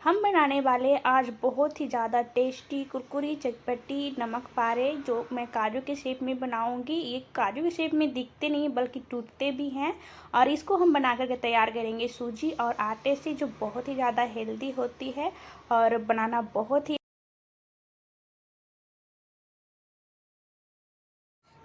हम बनाने वाले आज बहुत ही ज़्यादा टेस्टी कुरकुरी चटपटी नमक पारे, जो मैं काजू के शेप में बनाऊंगी। ये काजू के शेप में दिखते नहीं बल्कि टूटते भी हैं। और इसको हम बना करके तैयार करेंगे सूजी और आटे से, जो बहुत ही ज़्यादा हेल्दी होती है और बनाना बहुत ही।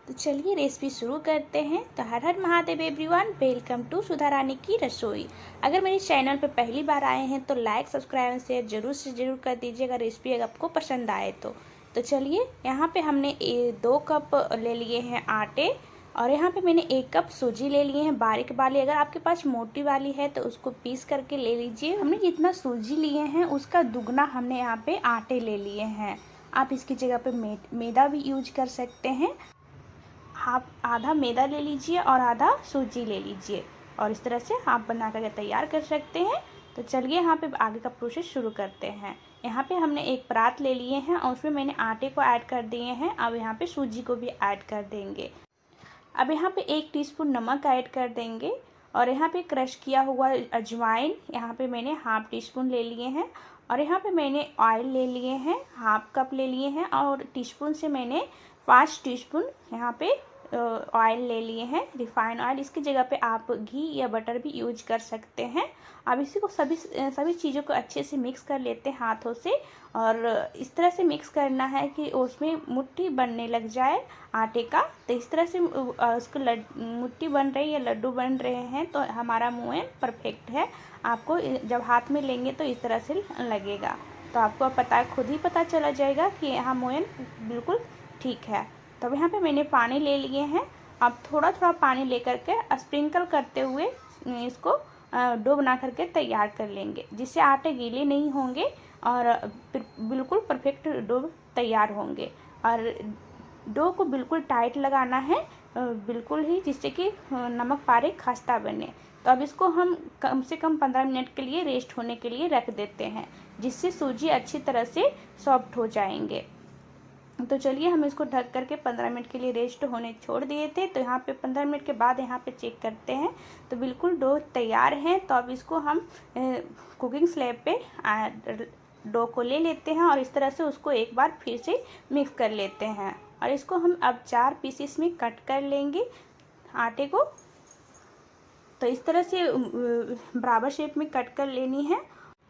तो चलिए रेसिपी शुरू करते हैं। तो हर हर महादेव एवरीवन, वेलकम टू सुधा रानी की रसोई। अगर मेरे चैनल पर पहली बार आए हैं तो लाइक सब्सक्राइब और शेयर जरूर से जरूर कर दीजिएगा, रेसिपी अगर आपको पसंद आए तो चलिए यहाँ पे हमने 2 कप ले लिए हैं आटे, और यहाँ पे मैंने 1 कप सूजी ले लिए हैं बारीक वाली। अगर आपके पास मोटी वाली है तो उसको पीस करके ले लीजिए। हमने जितना सूजी लिए हैं उसका दुगना हमने यहाँ पे आटे ले लिए हैं। आप इसकी जगह पे मैदा भी यूज कर सकते हैं। आप आधा मैदा ले लीजिए और आधा सूजी ले लीजिए, और इस तरह से आप बना करके तैयार कर सकते हैं। तो चलिए यहाँ पे आगे का प्रोसेस शुरू करते हैं। यहाँ पे हमने एक परात ले लिए हैं और उसमें मैंने आटे को ऐड कर दिए हैं। अब यहाँ पे सूजी को भी ऐड कर देंगे। अब यहाँ पे 1 टीस्पून नमक ऐड कर देंगे, और यहाँ पे क्रश किया हुआ अजवाइन यहाँ पे मैंने ½ टीस्पून ले लिए हैं। और यहाँ पे मैंने ऑयल ले लिए हैं, ½ कप ले लिए हैं, और टीस्पून से मैंने 5 टीस्पून यहाँ पे ऑयल ले लिए हैं, रिफाइंड ऑयल। इसकी जगह पे आप घी या बटर भी यूज कर सकते हैं। अब इसी को सभी चीज़ों को अच्छे से मिक्स कर लेते हैं हाथों से, और इस तरह से मिक्स करना है कि उसमें मुट्ठी बनने लग जाए आटे का। तो इस तरह से उसको मुट्ठी बन रही या लड्डू बन रहे हैं तो हमारा मोयन परफेक्ट है। आपको जब हाथ में लेंगे तो इस तरह से लगेगा, तो आपको खुद ही पता चला जाएगा कि यहाँ मोयन बिल्कुल ठीक है। तब यहाँ पे मैंने पानी ले लिए हैं। अब थोड़ा थोड़ा पानी लेकर के स्प्रिंकल करते हुए इसको डो बना करके तैयार कर लेंगे, जिससे आटे गीले नहीं होंगे और बिल्कुल परफेक्ट डो तैयार होंगे। और डो को बिल्कुल टाइट लगाना है, बिल्कुल ही, जिससे कि नमक पारे खस्ता बने। तो अब इसको हम कम से कम 15 मिनट के लिए रेस्ट होने के लिए रख देते हैं, जिससे सूजी अच्छी तरह से सॉफ्ट हो जाएंगे। तो चलिए हम इसको ढक करके 15 मिनट के लिए रेस्ट होने छोड़ दिए थे। तो यहाँ पे 15 मिनट के बाद यहाँ पे चेक करते हैं तो बिल्कुल डो तैयार है। तो अब इसको हम कुकिंग स्लैब पे डो को ले लेते हैं, और इस तरह से उसको एक बार फिर से मिक्स कर लेते हैं। और इसको हम अब 4 पीसेस में कट कर लेंगे आटे को। तो इस तरह से बराबर शेप में कट कर लेनी है।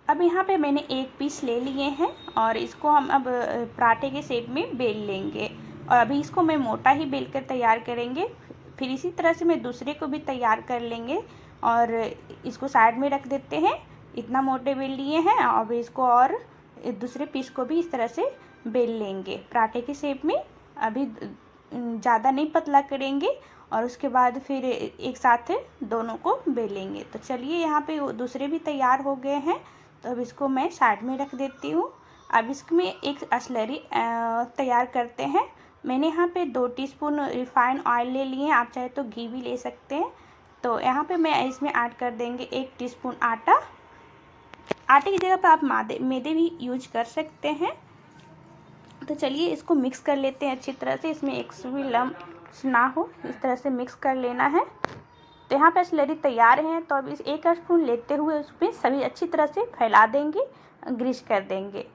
अब यहाँ पे मैंने 1 पीस ले लिए हैं, और इसको हम अब पराठे के शेप में बेल लेंगे। और अभी इसको मैं मोटा ही बेल कर तैयार करेंगे। फिर इसी तरह से मैं दूसरे को भी तैयार कर लेंगे, और इसको साइड में रख देते हैं। इतना मोटे बेल लिए हैं। अब इसको और दूसरे पीस को भी इस तरह से बेल लेंगे पराठे के शेप में। अभी ज़्यादा नहीं पतला करेंगे, और उसके बाद फिर एक साथ दोनों को बेलेंगे। तो चलिए यहाँ पे दूसरे भी तैयार हो गए हैं। तो अब इसको मैं साइड में रख देती हूँ। अब इसमें एक स्लरी तैयार करते हैं। मैंने यहाँ पे 2 टीस्पून रिफाइंड ऑयल ले लिए हैं, आप चाहे तो घी भी ले सकते हैं। तो यहाँ पे मैं इसमें ऐड कर देंगे 1 टीस्पून आटा। आटे की जगह पे आप मैदे भी यूज कर सकते हैं। तो चलिए इसको मिक्स कर लेते हैं अच्छी तरह से, इसमें एक भी लम्स ना हो, इस तरह से मिक्स कर लेना है। तो यहाँ पे स्लरी तैयार हैं। तो अब इस 1 स्पून लेते हुए उसमें सभी अच्छी तरह से फैला देंगे, ग्रीस कर देंगे।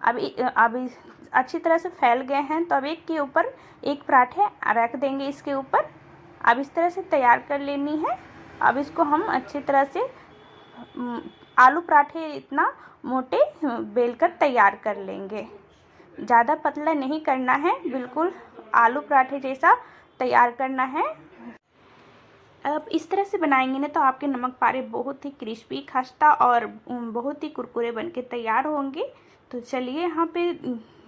अब अच्छी तरह से फैल गए हैं। तो अब एक के ऊपर एक पराठे रख देंगे इसके ऊपर। अब इस तरह से तैयार कर लेनी है। अब इसको हम अच्छी तरह से आलू पराठे इतना मोटे बेलकर तैयार कर लेंगे। ज़्यादा पतला नहीं करना है, बिल्कुल आलू पराठे जैसा तैयार करना है। अब इस तरह से बनाएंगे ना तो आपके नमक पारे बहुत ही क्रिस्पी, खस्ता और बहुत ही कुरकुरे बनके तैयार होंगे। तो चलिए यहाँ पे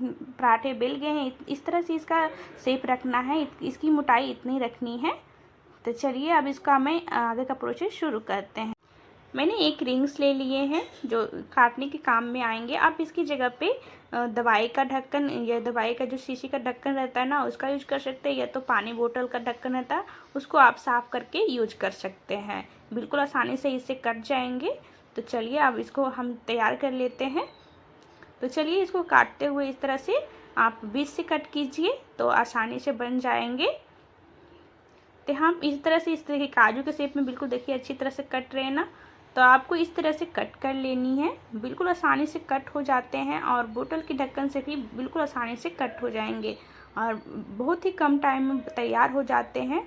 पराठे बेल गए हैं। इस तरह से इसका शेप रखना है, इसकी मोटाई इतनी रखनी है। तो चलिए अब इसका मैं आगे का प्रोसेस शुरू करते हैं। मैंने 1 रिंग्स ले लिए हैं जो काटने के काम में आएंगे। आप इसकी जगह पे दवाई का ढक्कन या दवाई का जो शीशी का ढक्कन रहता है ना, उसका यूज कर सकते हैं, या तो पानी बोतल का ढक्कन रहता है उसको आप साफ़ करके यूज कर सकते हैं। बिल्कुल आसानी से इससे कट जाएंगे। तो चलिए अब इसको हम तैयार कर लेते हैं। तो चलिए इसको काटते हुए इस तरह से आप बीच से कट कीजिए तो आसानी से बन जाएंगे। तो हम इस तरह के काजू के शेप में बिल्कुल देखिए अच्छी तरह से कट रहे हैं ना। तो आपको इस तरह से कट कर लेनी है। बिल्कुल आसानी से कट हो जाते हैं और बोतल की ढक्कन से भी बिल्कुल आसानी से कट हो जाएंगे और बहुत ही कम टाइम में तैयार हो जाते हैं।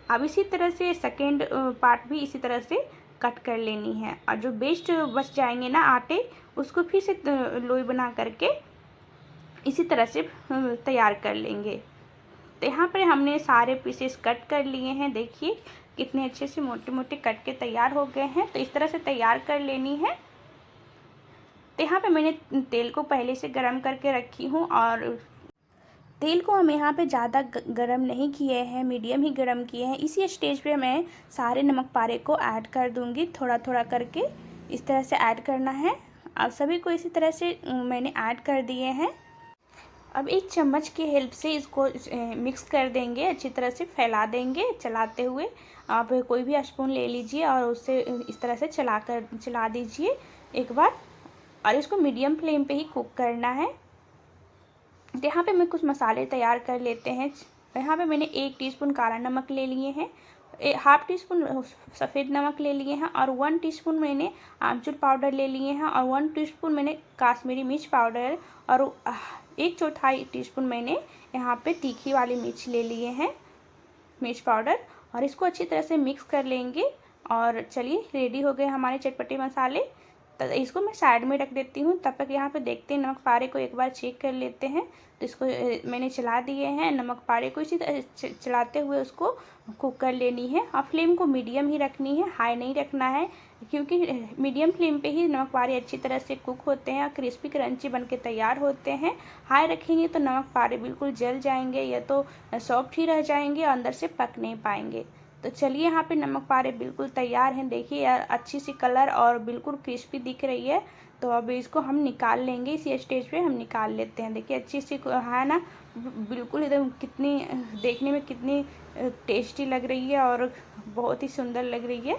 अब इसी तरह से सेकेंड पार्ट भी इसी तरह से कट कर लेनी है और जो वेस्ट बच जाएंगे ना आटे, उसको फिर से लोई बना करके इसी तरह से तैयार कर लेंगे। तो यहाँ पर हमने सारे पीसेस कट कर लिए हैं। देखिए कितने अच्छे से मोटे मोटे कट के तैयार हो गए हैं। तो इस तरह से तैयार कर लेनी है। तो यहाँ पे मैंने तेल को पहले से गरम करके रखी हूँ और तेल को हम यहाँ पे ज़्यादा गरम नहीं किए हैं, मीडियम ही गरम किए हैं। इसी स्टेज पे मैं सारे नमक पारे को ऐड कर दूँगी, थोड़ा थोड़ा करके इस तरह से ऐड करना है। अब सभी को इसी तरह से मैंने ऐड कर दिए हैं। अब एक चम्मच की हेल्प से इसको मिक्स कर देंगे, अच्छी तरह से फैला देंगे चलाते हुए। आप कोई भी स्पून ले लीजिए और उससे इस तरह से चला दीजिए एक बार और इसको मीडियम फ्लेम पे ही कुक करना है। यहाँ पे मैं कुछ मसाले तैयार कर लेते हैं। यहाँ पे मैंने 1 टीस्पून काला नमक ले लिए हैं, हाफ टी स्पून सफ़ेद नमक ले लिए हैं और 1 टीस्पून मैंने आमचूर पाउडर ले लिए हैं और 1 टीस्पून मैंने काश्मीरी मिर्च पाउडर और 1/4 टीस्पून मैंने यहाँ पे तीखी वाली मिर्च ले लिए हैं, मिर्च पाउडर। और इसको अच्छी तरह से मिक्स कर लेंगे। और चलिए रेडी हो गए हमारे चटपटे मसाले। तो इसको मैं साइड में रख देती हूँ। तब तक यहाँ पे देखते हैं, नमक पारे को एक बार चेक कर लेते हैं। तो इसको मैंने चला दिए हैं, नमक पारे को इसी तरह चलाते हुए उसको कुक कर लेनी है। और फ्लेम को मीडियम ही रखनी है, हाई नहीं रखना है, क्योंकि मीडियम फ्लेम पे ही नमक पारे अच्छी तरह से कुक होते हैं और क्रिस्पी क्रंची बन के तैयार होते हैं। हाई रखेंगे तो नमक पारे बिल्कुल जल जाएंगे या तो सॉफ्ट ही रह जाएंगे और अंदर से पक नहीं पाएंगे। तो चलिए यहाँ पे नमक पारे बिल्कुल तैयार हैं। देखिए यार अच्छी सी कलर और बिल्कुल क्रिस्पी दिख रही है। तो अब इसको हम निकाल लेंगे, इसी स्टेज पे हम निकाल लेते हैं। देखिए अच्छी सी है ना, बिल्कुल एकदम कितनी देखने में कितनी टेस्टी लग रही है और बहुत ही सुंदर लग रही है।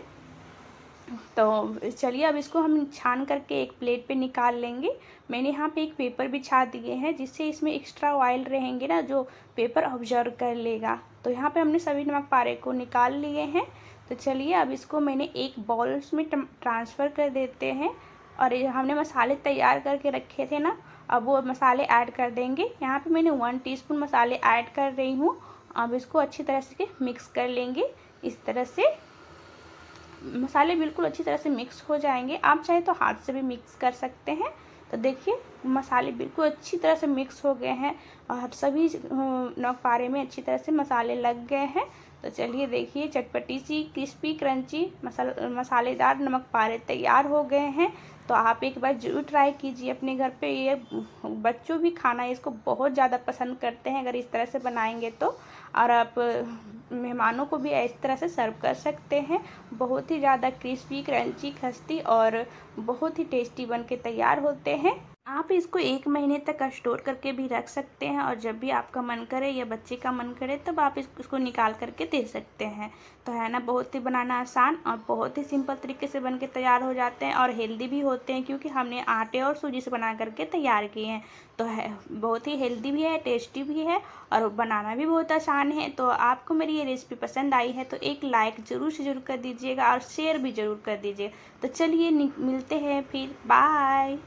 तो चलिए अब इसको हम छान करके एक प्लेट पे निकाल लेंगे। मैंने यहाँ पे एक पेपर बिछा दिए हैं, जिससे इसमें एक्स्ट्रा ऑयल रहेंगे ना, जो पेपर ऑब्जर्व कर लेगा। तो यहाँ पे हमने सभी नमक पारे को निकाल लिए हैं। तो चलिए अब इसको मैंने एक बाउल्स में ट्रांसफ़र कर देते हैं। और हमने मसाले तैयार करके रखे थे ना, अब वो मसाले ऐड कर देंगे। यहाँ पे मैंने 1 टीस्पून मसाले ऐड कर रही हूँ। अब इसको अच्छी तरह से मिक्स कर लेंगे। इस तरह से मसाले बिल्कुल अच्छी तरह से मिक्स हो जाएंगे। आप चाहे तो हाथ से भी मिक्स कर सकते हैं। तो देखिए मसाले बिल्कुल अच्छी तरह से मिक्स हो गए हैं और सभी नमक पारे में अच्छी तरह से मसाले लग गए हैं। तो चलिए देखिए चटपटी सी क्रिस्पी क्रंची मसालेदार नमक पारे तैयार हो गए हैं। तो आप एक बार ज़रूर ट्राई कीजिए अपने घर पे। ये बच्चों भी खाना इसको बहुत ज़्यादा पसंद करते हैं अगर इस तरह से बनाएंगे तो। और आप मेहमानों को भी इस तरह से सर्व कर सकते हैं। बहुत ही ज़्यादा क्रिस्पी क्रंची खस्ती और बहुत ही टेस्टी बन के तैयार होते हैं। आप इसको 1 महीने तक स्टोर करके भी रख सकते हैं और जब भी आपका मन करे या बच्चे का मन करे तब आप इसको निकाल करके दे सकते हैं। तो है ना, बहुत ही बनाना आसान और बहुत ही सिंपल तरीके से बन के तैयार हो जाते हैं और हेल्दी भी होते हैं, क्योंकि हमने आटे और सूजी से बना करके तैयार किए हैं। तो है बहुत ही हेल्दी भी है, टेस्टी भी है और बनाना भी बहुत आसान है। तो आपको मेरी ये रेसिपी पसंद आई है तो एक लाइक ज़रूर से ज़रूर कर दीजिएगा और शेयर भी ज़रूर कर दीजिएगा। तो चलिए मिलते हैं फिर, बाय।